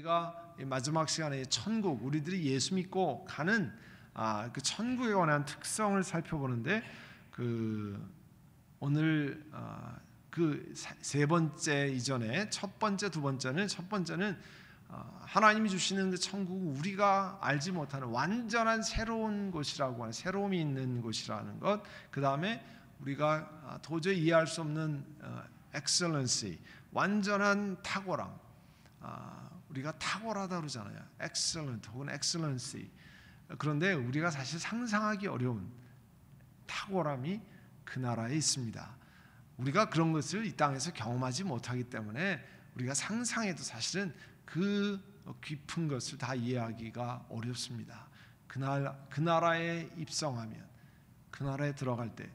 우리가 마지막 시간에 천국, 우리들이 예수 믿고 가는 그 천국에 관한 특성을 살펴보는데, 오늘 그 세 번째 이전에 첫 번째, 두 번째는, 첫 번째는 하나님이 주시는 그 천국은 우리가 알지 못하는 완전한 새로운 곳이라고 하는, 새로움이 있는 곳이라는 것. 그 다음에 우리가 도저히 이해할 수 없는 excellency, 완전한 탁월함. 우리가 탁월하다 그러잖아요. excellent 혹은 excellency. 그런데 우리가 사실 상상하기 어려운 탁월함이 그 나라에 있습니다. 우리가 그런 것을 이 땅에서 경험하지 못하기 때문에 우리가 상상해도 사실은 그 깊은 것을 다 이해하기가 어렵습니다. 그 나라에 입성하면, 그 나라에 들어갈 때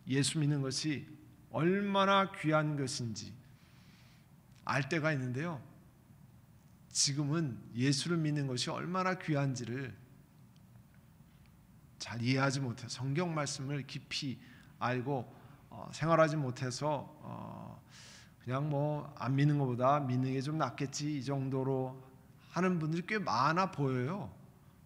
예수 믿는 것이 얼마나 귀한 것인지 알 때가 있는데요, 지금은 예수를 믿는 것이 얼마나 귀한지를 잘 이해하지 못해서, 성경 말씀을 깊이 알고 생활하지 못해서 그냥 뭐 안 믿는 것보다 믿는 게 좀 낫겠지, 이 정도로 하는 분들이 꽤 많아 보여요.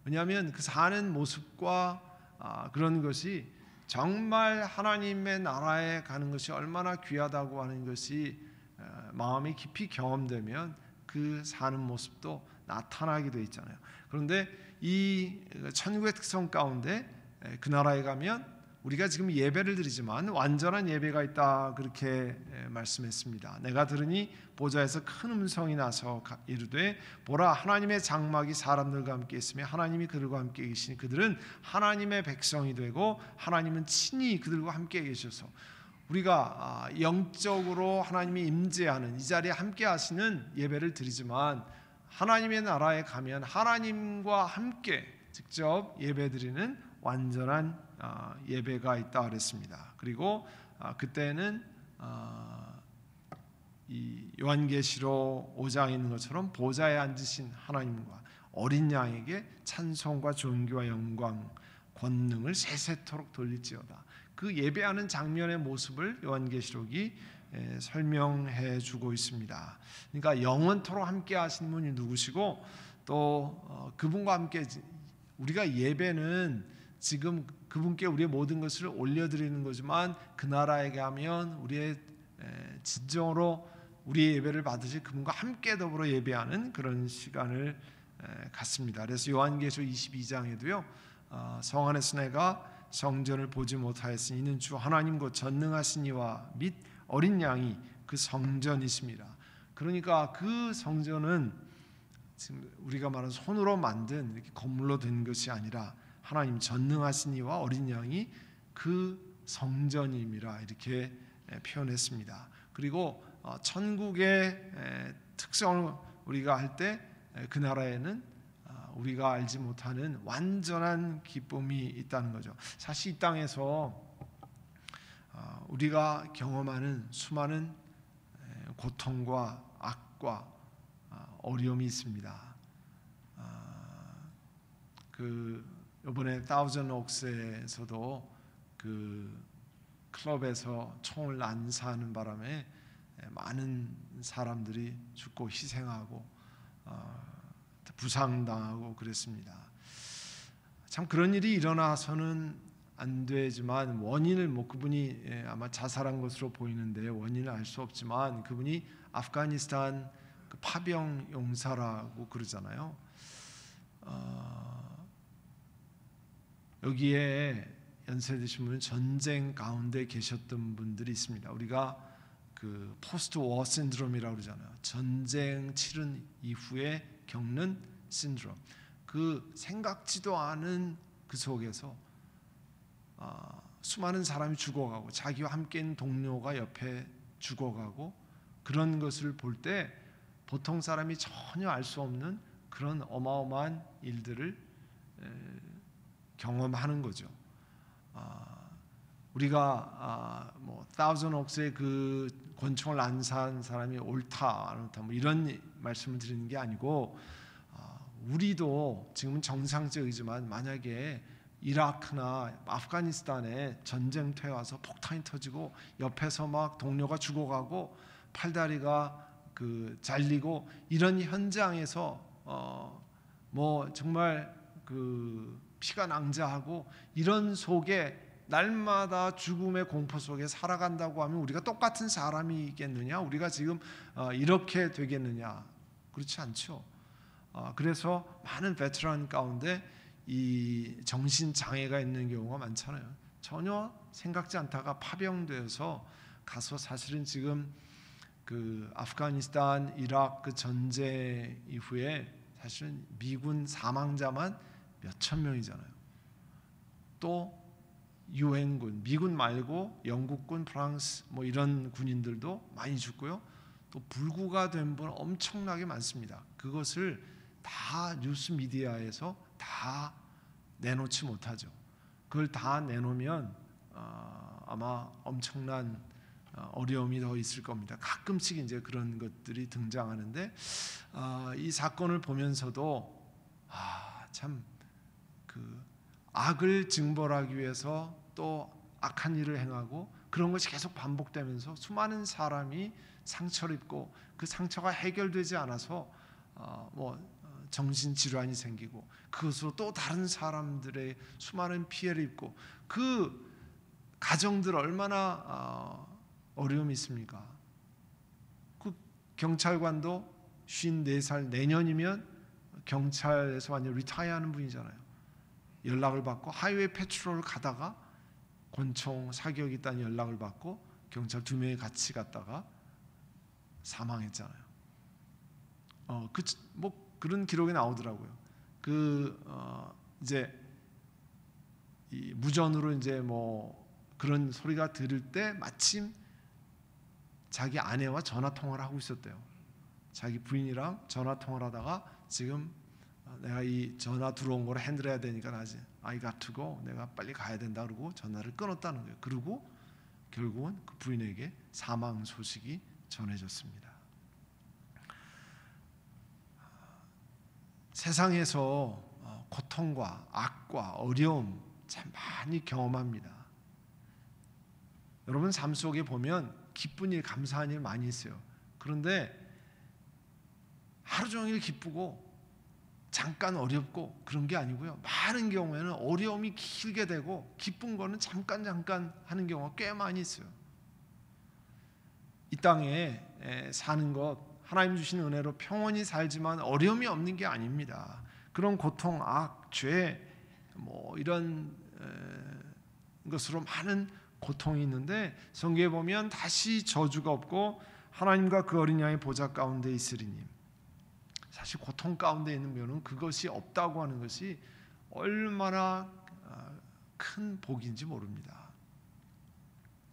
왜냐하면 그 사는 모습과 그런 것이 정말 하나님의 나라에 가는 것이 얼마나 귀하다고 하는 것이 마음이 깊이 경험되면 그 사는 모습도 나타나게 돼 있잖아요. 그런데 이 천국의 특성 가운데 그 나라에 가면 우리가 지금 예배를 드리지만 완전한 예배가 있다, 그렇게 말씀했습니다. 내가 들으니 보좌에서 큰 음성이 나서 이르되 보라, 하나님의 장막이 사람들과 함께 있으며 하나님이 그들과 함께 계시니 그들은 하나님의 백성이 되고 하나님은 친히 그들과 함께 계셔서, 우리가 영적으로 하나님이 임재하는 이 자리에 함께 하시는 예배를 드리지만 하나님의 나라에 가면 하나님과 함께 직접 예배드리는 완전한 예배가 있다 그랬습니다. 그리고 그때는 이 요한계시록 5장에 있는 것처럼 보좌에 앉으신 하나님과 어린 양에게 찬송과 존귀와 영광, 권능을 세세토록 돌릴지어다. 그 예배하는 장면의 모습을 요한계시록이 설명해 주고 있습니다. 그러니까 영원토록 함께 하신 분이 누구시고, 또 그분과 함께 우리가 예배는 지금 그분께 우리의 모든 것을 올려드리는 거지만 그 나라에 가면 우리의 진정으로 우리의 예배를 받으실 그분과 함께 더불어 예배하는 그런 시간을 갖습니다. 그래서 요한계시록 22장에도요 성 안에서 내가 성전을 보지 못하였으니 이는 주 하나님 곧 전능하신 이와 및 어린 양이 그 성전이십니다. 그러니까 그 성전은 지금 우리가 말하는 손으로 만든 이렇게 건물로 된 것이 아니라 하나님 전능하신 이와 어린 양이 그 성전임이라, 이렇게 표현했습니다. 그리고 천국의 특성을 우리가 할 때 그 나라에는 우리가 알지 못하는 완전한 기쁨이 있다는 거죠. 사실 이 땅에서 우리가 경험하는 수많은 고통과 악과 어려움이 있습니다. 이번에 다우전 옥스에서도 그 클럽에서 총을 난사하는 바람에 많은 사람들이 죽고 희생하고 부상당하고 그랬습니다. 참 그런 일이 일어나서는 안 되지만 원인을 그분이 아마 자살한 것으로 보이는데 원인을 알 수 없지만 그분이 아프가니스탄 그 파병 용사라고 그러잖아요. 여기에 연세 드신 분은 전쟁 가운데 계셨던 분들이 있습니다. 우리가 그 포스트 워 신드롬이라고 그러잖아요. 전쟁 치른 이후에 겪는 신드롬. 그 생각지도 않은 그 속에서 수많은 사람이 죽어가고 자기와 함께 있는 동료가 옆에 죽어가고 그런 것을 볼 때 보통 사람이 전혀 알 수 없는 그런 어마어마한 일들을 경험하는 거죠. 우리가 다우전 옥스의 그 권총을 난사한 사람이 옳다 안 옳다 이런 말씀을 드리는 게 아니고, 우리도 지금은 정상적이지만 만약에 이라크나 아프가니스탄에 전쟁터에 와서 폭탄이 터지고 옆에서 막 동료가 죽어가고 팔다리가 그 잘리고 이런 현장에서 뭐 정말 그 피가 낭자하고 이런 속에 날마다 죽음의 공포 속에 살아간다고 하면 우리가 똑같은 사람이겠느냐? 우리가 지금 이렇게 되겠느냐? 그렇지 않죠. 그래서 많은 베테랑 가운데 이 정신 장애가 있는 경우가 많잖아요. 전혀 생각지 않다가 파병되어서 가서 사실은 지금 그 아프가니스탄, 이라크 그 전쟁 이후에 사실은 미군 사망자만 몇천 명이잖아요. 또 유엔군, 미군 말고 영국군, 프랑스 뭐 이런 군인들도 많이 죽고요. 또 불구가 된 분 엄청나게 많습니다. 그것을 다 뉴스 미디어에서 다 내놓지 못하죠. 그걸 다 내놓으면 아마 엄청난 어려움이 더 있을 겁니다. 가끔씩 이제 그런 것들이 등장하는데 이 사건을 보면서도 참 그 악을 징벌하기 위해서 또 악한 일을 행하고 그런 것이 계속 반복되면서 수많은 사람이 상처를 입고 그 상처가 해결되지 않아서 뭐 정신 질환이 생기고 그것으로 또 다른 사람들의 수많은 피해를 입고 그 가정들 얼마나 어려움이 있습니까? 그 경찰관도 54살 내년이면 경찰에서 완전 리타이어하는 분이잖아요. 연락을 받고 하이웨이 패트롤을 가다가 권총 사격이 있다는 연락을 받고 경찰 2명이 같이 갔다가 사망했잖아요. 뭐 그런 기록이 나오더라고요. 이제 이 무전으로 이제 뭐 그런 소리가 들을 때 마침 자기 아내와 전화 통화를 하고 있었대요. 자기 부인이랑 전화 통화를 하다가 지금 내가 이 전화 들어온 거를 핸들해야 되니까 나지 I got to go, 내가 빨리 가야 된다 그러고 전화를 끊었다는 거예요. 그리고 결국은 그 부인에게 사망 소식이 전해졌습니다. 세상에서 고통과 악과 어려움 참 많이 경험합니다. 여러분 삶 속에 보면 기쁜 일, 감사한 일 많이 있어요. 그런데 하루 종일 기쁘고 잠깐 어렵고 그런 게 아니고요. 많은 경우에는 어려움이 길게 되고 기쁜 거는 잠깐 하는 경우가 꽤 많이 있어요. 이 땅에 사는 것 하나님 주신 은혜로 평온히 살지만 어려움이 없는 게 아닙니다. 그런 고통, 악, 죄 뭐 이런 것으로 많은 고통이 있는데 성경에 보면 다시 저주가 없고 하나님과 그 어린 양의 보좌 가운데 있으리니 사실 고통 가운데 있는 면은 그것이 없다고 하는 것이 얼마나 큰 복인지 모릅니다.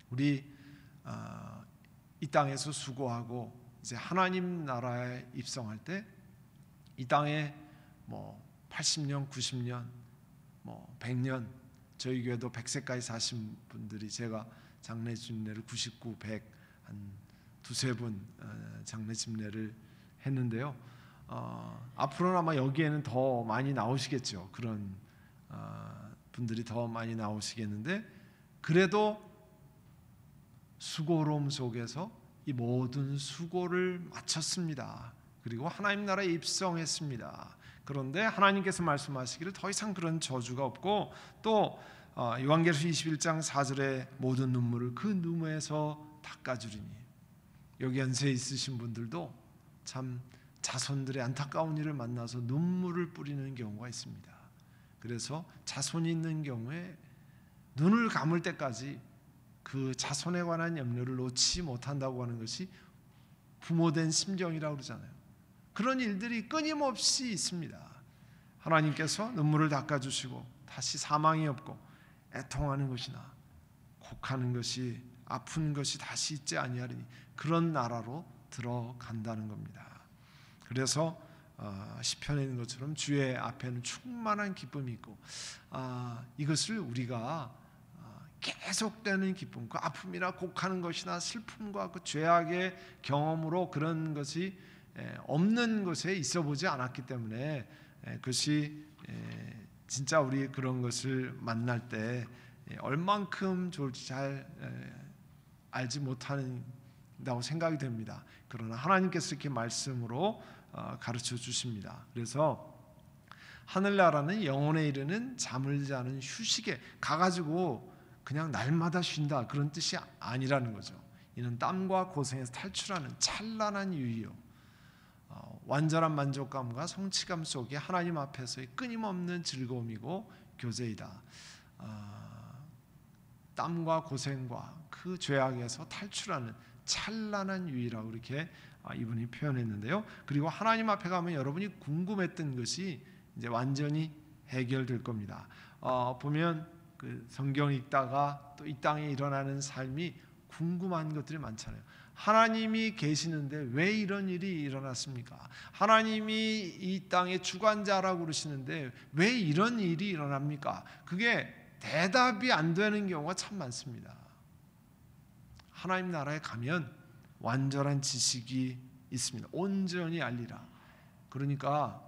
우리 이 땅에서 수고하고 이제 하나님 나라에 입성할 때 이 땅에 뭐 80년, 90년, 뭐 100년 저희 교회도 100세까지 사신 분들이 제가 장례 집례를 99, 100 한 두세 분 장례 집례를 했는데요. 앞으로는 아마 여기에는 더 많이 나오시겠죠. 그런 분들이 더 많이 나오시겠는데 그래도 수고로움 속에서 이 모든 수고를 마쳤습니다. 그리고 하나님 나라에 입성했습니다. 그런데 하나님께서 말씀하시기를 더 이상 그런 저주가 없고 또 요한계시록 21장 4절에 모든 눈물을 그 눈에서 닦아주리니 여기 연세 있으신 분들도 참 자손들의 안타까운 일을 만나서 눈물을 뿌리는 경우가 있습니다. 그래서 자손이 있는 경우에 눈을 감을 때까지 그 자손에 관한 염려를 놓지 못한다고 하는 것이 부모된 심정이라고 그러잖아요. 그런 일들이 끊임없이 있습니다. 하나님께서 눈물을 닦아주시고 다시 사망이 없고 애통하는 것이나 곡하는 것이 아픈 것이 다시 있지 아니하리니 그런 나라로 들어간다는 겁니다. 그래서 시편에 있는 것처럼 주의 앞에는 충만한 기쁨이 있고 이것을 우리가 계속되는 기쁨, 그 아픔이나 곡하는 것이나 슬픔과 그 죄악의 경험으로 그런 것이 없는 것에 있어 보지 않았기 때문에 그것이 진짜 우리 그런 것을 만날 때 얼만큼 좋을지 잘 알지 못하는 된다고 생각이 됩니다. 그러나 하나님께서 이렇게 말씀으로 가르쳐 주십니다. 그래서 하늘나라는 영혼에 이르는 잠을 자는 휴식에 가가지고 그냥 날마다 쉰다 그런 뜻이 아니라는 거죠. 이는 땀과 고생에서 탈출하는 찬란한 유의요, 완전한 만족감과 성취감 속에 하나님 앞에서의 끊임없는 즐거움이고 교제이다. 땀과 고생과 그 죄악에서 탈출하는 찬란한 유의라고 이렇게 이분이 표현했는데요. 그리고 하나님 앞에 가면 여러분이 궁금했던 것이 이제 완전히 해결될 겁니다. 보면 그 성경 읽다가 또 이 땅에 일어나는 삶이 궁금한 것들이 많잖아요. 하나님이 계시는데 왜 이런 일이 일어났습니까? 하나님이 이 땅의 주관자라고 그러시는데 왜 이런 일이 일어납니까? 그게 대답이 안 되는 경우가 참 많습니다. 하나님 나라에 가면 완전한 지식이 있습니다. 온전히 알리라. 그러니까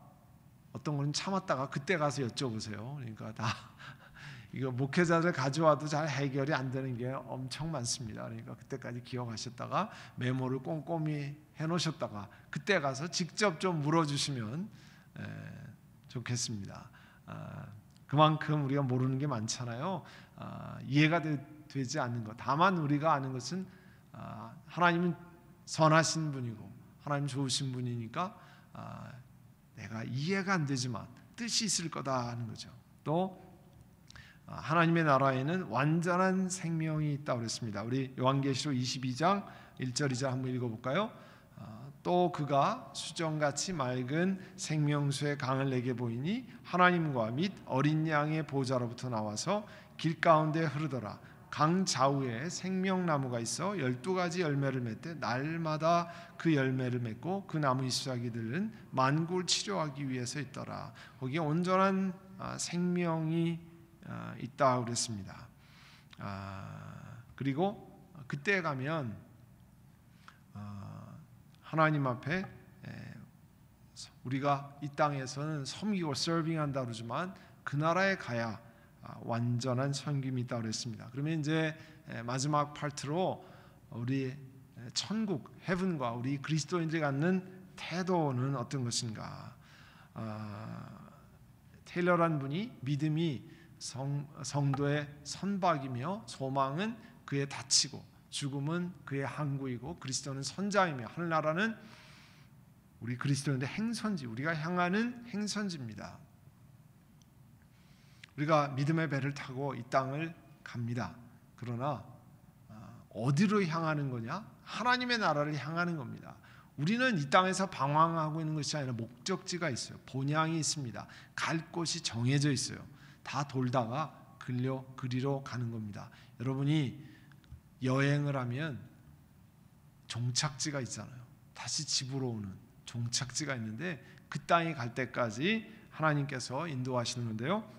어떤 건 참았다가 그때 가서 여쭤보세요. 그러니까 다 이거 목회자들 가져와도 잘 해결이 안 되는 게 엄청 많습니다. 그러니까 그때까지 기억하셨다가 메모를 꼼꼼히 해놓으셨다가 그때 가서 직접 좀 물어주시면 좋겠습니다. 그만큼 우리가 모르는 게 많잖아요. 이해가 되지 않는 것. 다만 우리가 아는 것은 하나님은 선하신 분이고 하나님 좋으신 분이니까 내가 이해가 안 되지만 뜻이 있을 거다 하는 거죠. 또 하나님의 나라에는 완전한 생명이 있다고 그랬습니다. 우리 요한계시록 22장 1절 2절 한번 읽어볼까요? 또 그가 수정같이 맑은 생명수의 강을 내게 보이니 하나님과 및 어린 양의 보좌로부터 나와서 길 가운데 흐르더라. 강 좌우에 생명나무가 있어 12가지 열매를 맺되 날마다 그 열매를 맺고 그 나무 잎사귀들은 만국을 치료하기 위해서 있더라. 거기에 온전한 생명이 있다고 그랬습니다. 그리고 그때 가면 하나님 앞에 우리가 이 땅에서는 섬기고 서빙한다 그러지만 그 나라에 가야 완전한 섬김이 있다고 그랬습니다. 그러면 이제 마지막 파트로 우리 천국, 헤븐과 우리 그리스도인들이 갖는 태도는 어떤 것인가? 테일러란 분이 믿음이 성도의 선박이며 소망은 그의 닫히고 죽음은 그의 항구이고 그리스도는 선장이며 하늘나라는 우리 그리스도인의 행선지, 우리가 향하는 행선지입니다. 우리가 믿음의 배를 타고 이 땅을 갑니다. 그러나 어디로 향하는 거냐? 하나님의 나라를 향하는 겁니다. 우리는 이 땅에서 방황하고 있는 것이 아니라 목적지가 있어요. 본향이 있습니다. 갈 곳이 정해져 있어요. 다 돌다가 그리로 가는 겁니다. 여러분이 여행을 하면 종착지가 있잖아요. 다시 집으로 오는 종착지가 있는데 그 땅에 갈 때까지 하나님께서 인도하시는 건데요.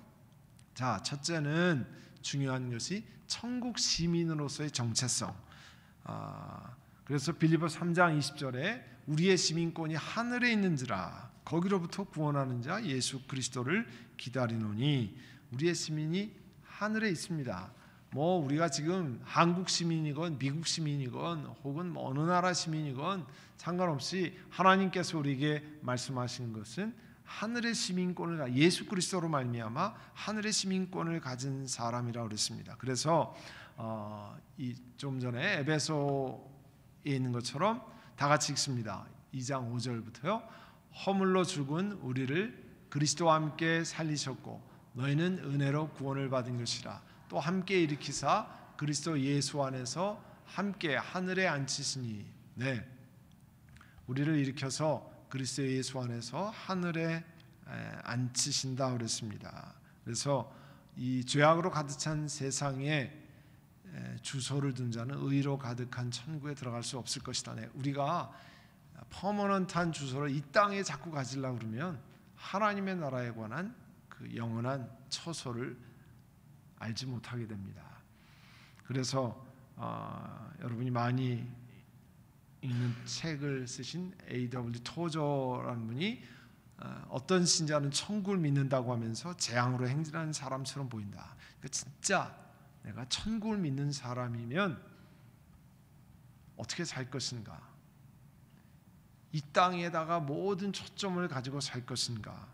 자, 첫째는 중요한 것이 천국 시민으로서의 정체성. 그래서 빌립보서 3장 20절에 우리의 시민권이 하늘에 있는지라 거기로부터 구원하는 자 예수 그리스도를 기다리노니. 우리의 시민이 하늘에 있습니다. 뭐 우리가 지금 한국 시민이건 미국 시민이건 혹은 어느 나라 시민이건 상관없이 하나님께서 우리에게 말씀하신 것은 하늘의 시민권을 예수 그리스도로 말미암아 하늘의 시민권을 가진 사람이라고 그랬습니다. 그래서 좀 전에 에베소에 있는 것처럼 다 같이 읽습니다. 2장 5절부터요. 허물로 죽은 우리를 그리스도와 함께 살리셨고 너희는 은혜로 구원을 받은 것이라. 또 함께 일으키사 그리스도 예수 안에서 함께 하늘에 앉히시니. 네, 우리를 일으켜서 그리스도 예수 안에서 하늘에 앉히신다 그랬습니다. 그래서 이 죄악으로 가득 찬 세상에 주소를 둔 자는 의로 가득한 천국에 들어갈 수 없을 것이다. 네, 우리가 퍼머넌트한 주소를 이 땅에 자꾸 가지려고 그러면 하나님의 나라에 관한 그 영원한 처소를 알지 못하게 됩니다. 그래서 여러분이 많이 읽는 책을 쓰신 A.W. 토저라는 분이 어떤 신자는 천국을 믿는다고 하면서 재앙으로 행진하는 사람처럼 보인다. 그러니까 진짜 내가 천국을 믿는 사람이면 어떻게 살 것인가? 이 땅에다가 모든 초점을 가지고 살 것인가?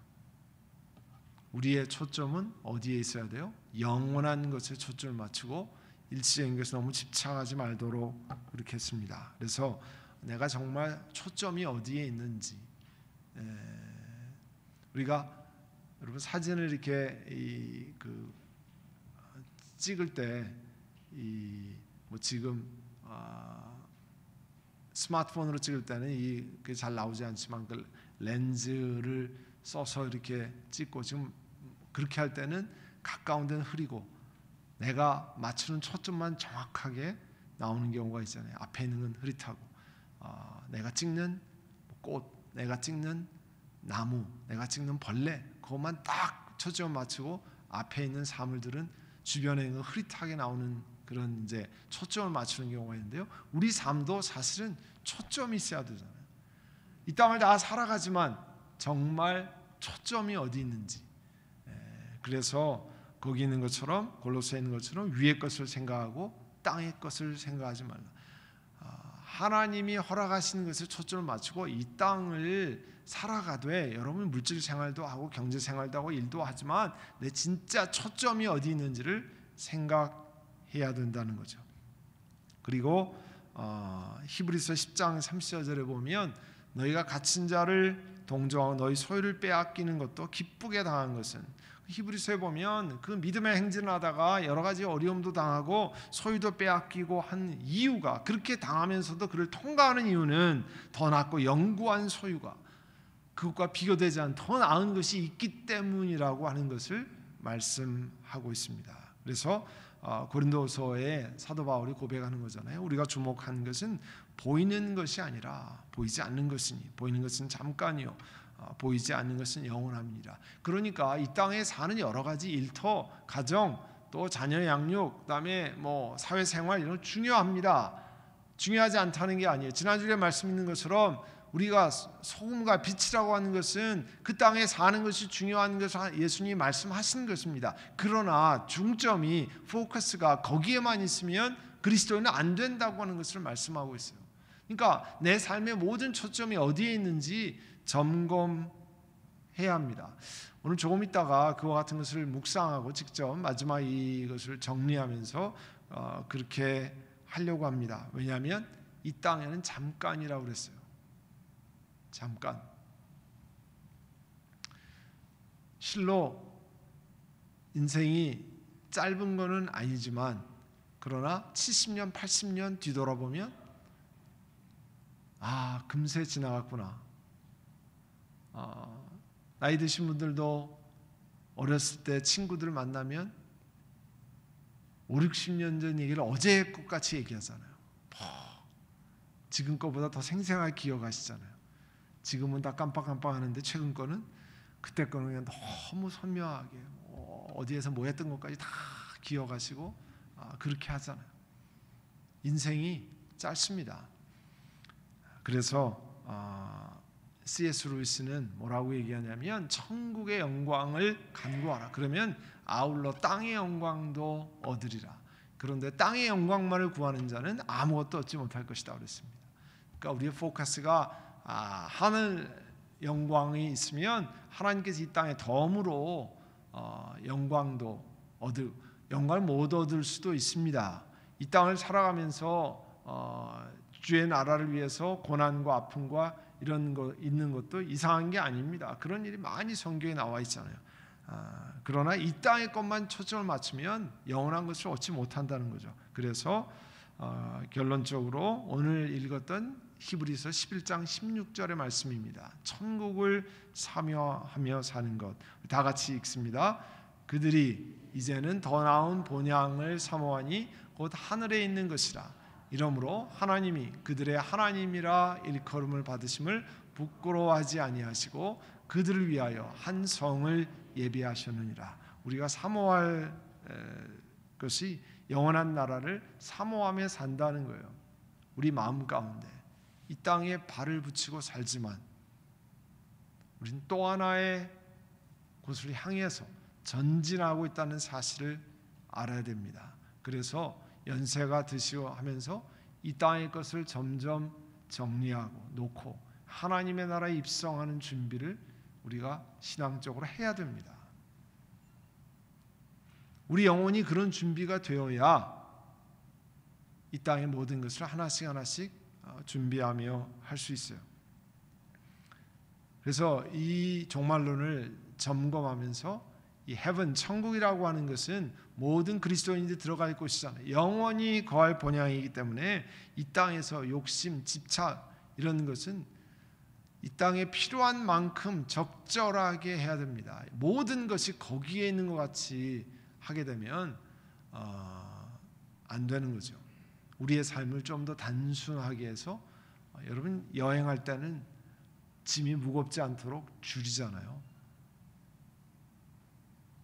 우리의 초점은 어디에 있어야 돼요? 영원한 것에 초점을 맞추고 일시적인 것에 너무 집착하지 말도록 그렇게 했습니다. 그래서 내가 정말 초점이 어디에 있는지, 우리가 여러분 사진을 이렇게 찍을 때 뭐 지금 스마트폰으로 찍을 때는 그게 잘 나오지 않지만 그 렌즈를 써서 이렇게 찍고 지금 그렇게 할 때는 가까운 데는 흐리고 내가 맞추는 초점만 정확하게 나오는 경우가 있잖아요. 앞에 있는 건 흐릿하고 내가 찍는 꽃, 내가 찍는 나무, 내가 찍는 벌레 그것만 딱 초점 맞추고 앞에 있는 사물들은 주변에 있는 흐릿하게 나오는 그런 이제 초점을 맞추는 경우가 있는데요. 우리 삶도 사실은 초점이 있어야 되잖아요. 이 땅을 다 살아가지만 정말 초점이 어디 있는지. 그래서 거기 있는 것처럼 골로새에 있는 것처럼 위의 것을 생각하고 땅의 것을 생각하지 말라. 하나님이 허락하시는 것에 초점을 맞추고 이 땅을 살아가되 여러분 물질 생활도 하고 경제 생활도 하고 일도 하지만 내 진짜 초점이 어디 있는지를 생각해야 된다는 거죠. 그리고 히브리서 10장 30절에 보면 너희가 갇힌 자를 동정하고 너희 소유를 빼앗기는 것도 기쁘게 당한 것은, 히브리서에 보면 그 믿음의 행진을 하다가 여러 가지 어려움도 당하고 소유도 빼앗기고 한 이유가, 그렇게 당하면서도 그를 통과하는 이유는 더 낫고 영구한 소유가 그것과 비교되지 않은 더 나은 것이 있기 때문이라고 하는 것을 말씀하고 있습니다. 그래서 고린도서에 사도 바울이 고백하는 거잖아요. 우리가 주목하는 것은 보이는 것이 아니라 보이지 않는 것이니, 보이는 것은 잠깐이요 보이지 않는 것은 영원합니다. 그러니까 이 땅에 사는 여러 가지 일터, 가정, 또 자녀 양육, 그다음에 뭐 사회생활 이런 거 중요합니다. 중요하지 않다는 게 아니에요. 지난주에 말씀 있는 것처럼 우리가 소금과 빛이라고 하는 것은 그 땅에 사는 것이 중요한 것을 예수님이 말씀하신 것입니다. 그러나 중점이, 포커스가 거기에만 있으면 그리스도인은 안 된다고 하는 것을 말씀하고 있어요. 그러니까 내 삶의 모든 초점이 어디에 있는지 점검해야 합니다. 오늘 조금 있다가 그와 같은 것을 묵상하고 직접 마지막 이것을 정리하면서 그렇게 하려고 합니다. 왜냐하면 이 땅에는 잠깐이라고 그랬어요. 잠깐. 실로 인생이 짧은 거는 아니지만 그러나 70년, 80년 뒤돌아보면 금세 지나갔구나. 나이 드신 분들도 어렸을 때 친구들 만나면 5, 60년 전 얘기를 어제 것같이 얘기하잖아요. 지금 거보다 더 생생하게 기억하시잖아요. 지금은 다 깜빡깜빡하는데 최근 거는 그때 거는 그냥 너무 선명하게 어디에서 뭐 했던 것까지 다 기억하시고 그렇게 하잖아요. 인생이 짧습니다. 그래서 C.S. 루이스는 뭐라고 얘기하냐면 천국의 영광을 간구하라. 그러면 아울러 땅의 영광도 얻으리라. 그런데 땅의 영광만을 구하는 자는 아무것도 얻지 못할 것이다 그랬습니다. 그러니까 우리의 포커스가 하늘 영광이 있으면 하나님께서 이 땅에 덤으로 영광도 영광을 못 얻을 수도 있습니다. 이 땅을 살아가면서 주의 나라를 위해서 고난과 아픔과 이런 거 있는 것도 이상한 게 아닙니다. 그런 일이 많이 성경에 나와 있잖아요. 그러나 이 땅의 것만 초점을 맞추면 영원한 것을 얻지 못한다는 거죠. 그래서 결론적으로 오늘 읽었던 히브리서 11장 16절의 말씀입니다. 천국을 사모하며 사는 것. 다 같이 읽습니다. 그들이 이제는 더 나은 본향을 사모하니 곧 하늘에 있는 것이라. 이러므로 하나님이 그들의 하나님이라 일컬음을 받으심을 부끄러워하지 아니하시고 그들을 위하여 한 성을 예비하셨느니라. 우리가 사모할 것이 영원한 나라를 사모하며 산다는 거예요. 우리 마음 가운데 이 땅에 발을 붙이고 살지만 우리는 또 하나의 곳을 향해서 전진하고 있다는 사실을 알아야 됩니다. 그래서 연세가 드시고 하면서 이 땅의 것을 점점 정리하고 놓고 하나님의 나라에 입성하는 준비를 우리가 신앙적으로 해야 됩니다. 우리 영혼이 그런 준비가 되어야 이 땅의 모든 것을 하나씩 하나씩 준비하며 할 수 있어요. 그래서 이 종말론을 점검하면서 이 heaven, 천국이라고 하는 것은 모든 그리스도인들이 들어갈 곳이잖아요. 영원히 거할 본향이기 때문에 이 땅에서 욕심, 집착 이런 것은 이 땅에 필요한 만큼 적절하게 해야 됩니다. 모든 것이 거기에 있는 것 같이 하게 되면 안 되는 거죠. 우리의 삶을 좀 더 단순하게 해서 여러분 여행할 때는 짐이 무겁지 않도록 줄이잖아요.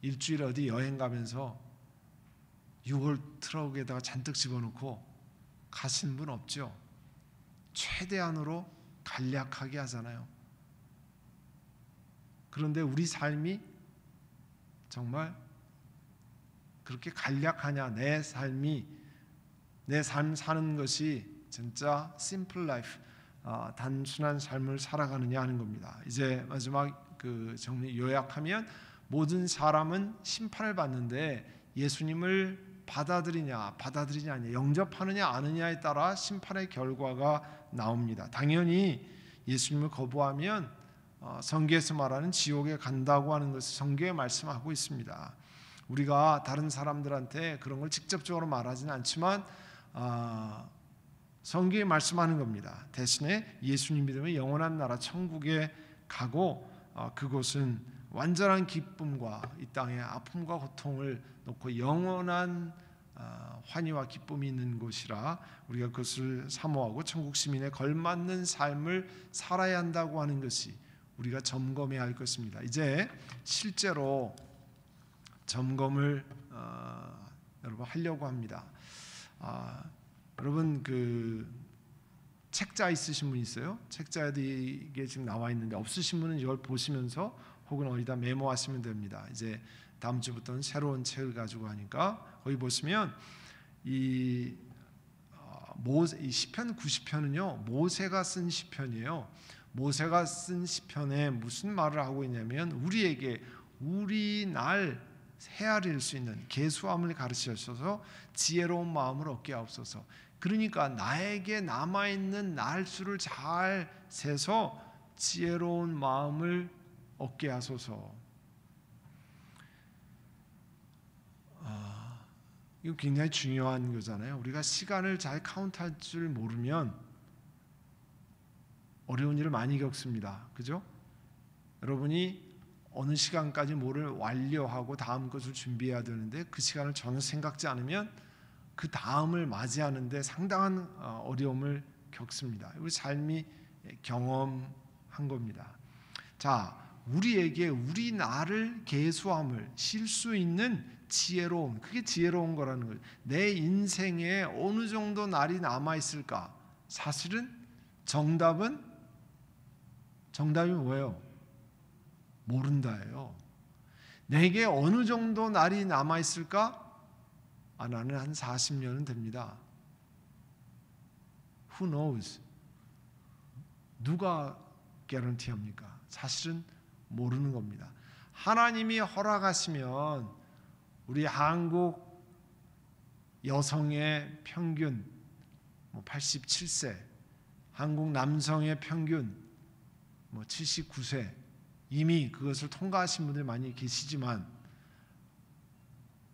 일주일 어디 여행 가면서 6월 트럭에다가 잔뜩 집어넣고 가신 분 없죠? 최대한으로 간략하게 하잖아요. 그런데 우리 삶이 정말 그렇게 간략하냐? 내 삶 사는 것이 진짜 simple life, 단순한 삶을 살아가느냐 하는 겁니다. 이제 마지막 그 정리 요약하면 모든 사람은 심판을 받는데 예수님을 받아들이지 않냐, 영접하느냐 아느냐에 따라 심판의 결과가 나옵니다. 당연히 예수님을 거부하면 성경에서 말하는 지옥에 간다고 하는 것을 성경에 말씀하고 있습니다. 우리가 다른 사람들한테 그런 걸 직접적으로 말하지는 않지만 성경이 말씀하는 겁니다. 대신에 예수님 믿으면 영원한 나라 천국에 가고 그곳은 완전한 기쁨과 이 땅의 아픔과 고통을 놓고 영원한 환희와 기쁨이 있는 곳이라 우리가 그것을 사모하고 천국 시민에 걸맞는 삶을 살아야 한다고 하는 것이 우리가 점검해야 할 것입니다. 이제 실제로 점검을 여러분 하려고 합니다. 여러분 그 책자 있으신 분 있어요? 책자에 이게 지금 나와 있는데 없으신 분은 이걸 보시면서 혹은 어디다 메모하시면 됩니다. 이제 다음 주부터는 새로운 책을 가지고 하니까 거기 보시면 이 시편 90편은요 모세가 쓴 시편이에요. 모세가 쓴 시편에 무슨 말을 하고 있냐면 우리에게 우리 날 헤아릴 수 있는 계수함을 가르치셔서 지혜로운 마음을 얻게 하옵소서. 그러니까 나에게 남아있는 날수를 잘 세서 지혜로운 마음을 얻게 하소서. 이거 굉장히 중요한 거잖아요. 우리가 시간을 잘 카운트할 줄 모르면 어려운 일을 많이 겪습니다. 그죠? 여러분이 어느 시간까지 뭐를 완료하고 다음 것을 준비해야 되는데 그 시간을 전혀 생각지 않으면 그 다음을 맞이하는데 상당한 어려움을 겪습니다. 우리 삶이 경험한 겁니다. 자, 우리에게 우리 나를 계수함을 실 수 있는 지혜로운, 그게 지혜로운 거라는 거예요. 내 인생에 어느 정도 날이 남아 있을까? 사실은 정답이 뭐예요? 모른다예요. 내게 어느 정도 날이 남아 있을까? 나는 한 40년은 됩니다. Who knows? 누가 개런티 합니까? 사실은 모르는 겁니다. 하나님이 허락하시면 우리 한국 여성의 평균 87세, 한국 남성의 평균 79세, 이미 그것을 통과하신 분들이 많이 계시지만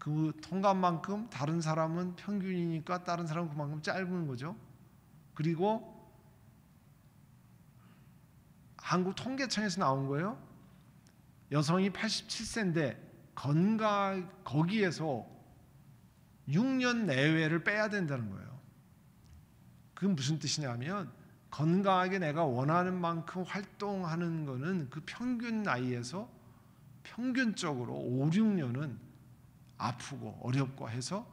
그 통과한 만큼 다른 사람은 평균이니까 다른 사람은 그만큼 짧은 거죠. 그리고 한국 통계청에서 나온 거예요. 여성이 87세인데 거기에서 6년 내외를 빼야 된다는 거예요. 그게 무슨 뜻이냐면 건강하게 내가 원하는 만큼 활동하는 거는 그 평균 나이에서 평균적으로 5, 6년은 아프고 어렵고 해서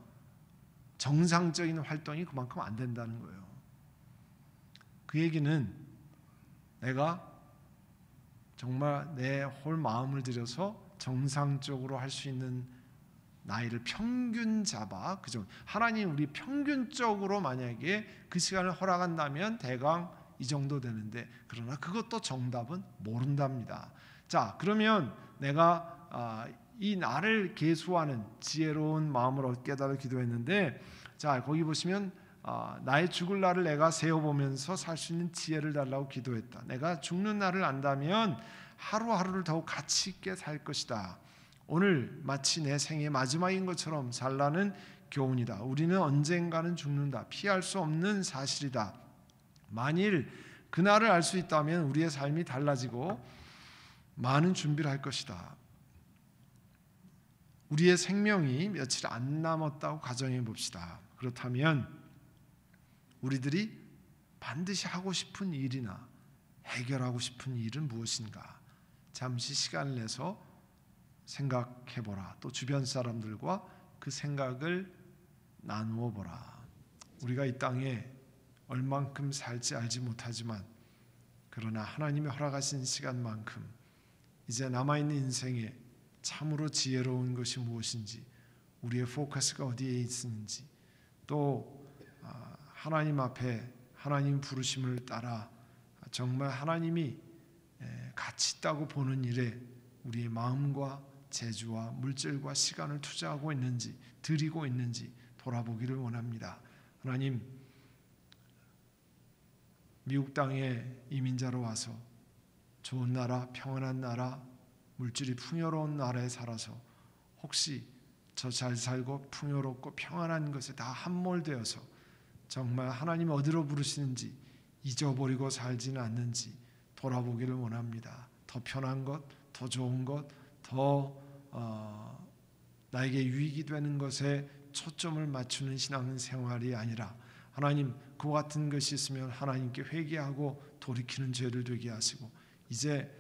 정상적인 활동이 그만큼 안 된다는 거예요. 그 얘기는 내가 정말 내 홀 마음을 들여서 정상적으로 할 수 있는 나이를 평균 잡아 그죠? 하나님 우리 평균적으로 만약에 그 시간을 허락한다면 대강 이 정도 되는데 그러나 그것도 정답은 모른답니다. 자, 그러면 내가 이 나를 계수하는 지혜로운 마음으로 깨달아 기도했는데 자, 거기 보시면 나의 죽을 날을 내가 세어보면서 살 수 있는 지혜를 달라고 기도했다. 내가 죽는 날을 안다면 하루하루를 더욱 가치 있게 살 것이다. 오늘 마치 내 생의 마지막인 것처럼 살라는 교훈이다. 우리는 언젠가는 죽는다. 피할 수 없는 사실이다. 만일 그날을 알 수 있다면 우리의 삶이 달라지고 많은 준비를 할 것이다. 우리의 생명이 며칠 안 남았다고 가정해 봅시다. 그렇다면 우리들이 반드시 하고 싶은 일이나 해결하고 싶은 일은 무엇인가? 잠시 시간을 내서 생각해 보라. 또 주변 사람들과 그 생각을 나누어 보라. 우리가 이 땅에 얼만큼 살지 알지 못하지만 그러나 하나님이 허락하신 시간만큼 이제 남아있는 인생에 참으로 지혜로운 것이 무엇인지, 우리의 포커스가 어디에 있는지, 또 하나님 앞에 하나님 부르심을 따라 정말 하나님이 가치 있다고 보는 일에 우리의 마음과 재주와 물질과 시간을 투자하고 있는지, 드리고 있는지 돌아보기를 원합니다. 하나님, 미국 땅에 이민자로 와서 좋은 나라, 평안한 나라, 물질이 풍요로운 나라에 살아서 혹시 저 잘 살고 풍요롭고 평안한 것에 다 함몰되어서 정말 하나님 어디로 부르시는지 잊어버리고 살지는 않는지 돌아보기를 원합니다. 더 편한 것, 더 좋은 것, 더 나에게 유익이 되는 것에 초점을 맞추는 신앙생활이 아니라 하나님 그와 같은 것이 있으면 하나님께 회개하고 돌이키는 죄를 되게 하시고 이제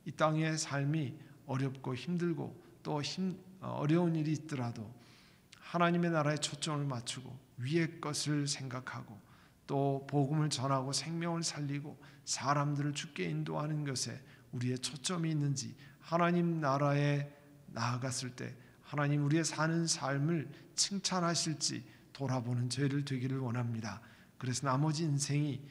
이 땅의 삶이 어렵고 힘들고 또 어려운 일이 있더라도 하나님의 나라에 초점을 맞추고 위의 것을 생각하고 또 복음을 전하고 생명을 살리고 사람들을 주께 인도하는 것에 우리의 초점이 있는지 하나님 나라에 나아갔을 때 하나님 우리의 사는 삶을 칭찬하실지 돌아보는 저희를 되기를 원합니다. 그래서 나머지 인생이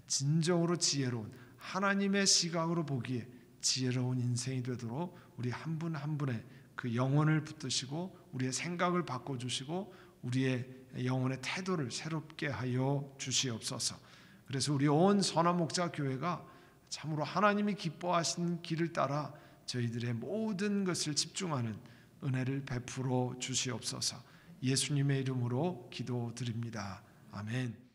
진정으로 지혜로운 하나님의 시각으로 보기에 지혜로운 인생이 되도록 우리 한 분 한 분의 그 영혼을 붙드시고 우리의 생각을 바꿔주시고 우리의 영혼의 태도를 새롭게 하여 주시옵소서. 그래서 우리 온 선한 목자 교회가 참으로 하나님이 기뻐하시는 길을 따라 저희들의 모든 것을 집중하는 은혜를 베풀어 주시옵소서. 예수님의 이름으로 기도드립니다. 아멘.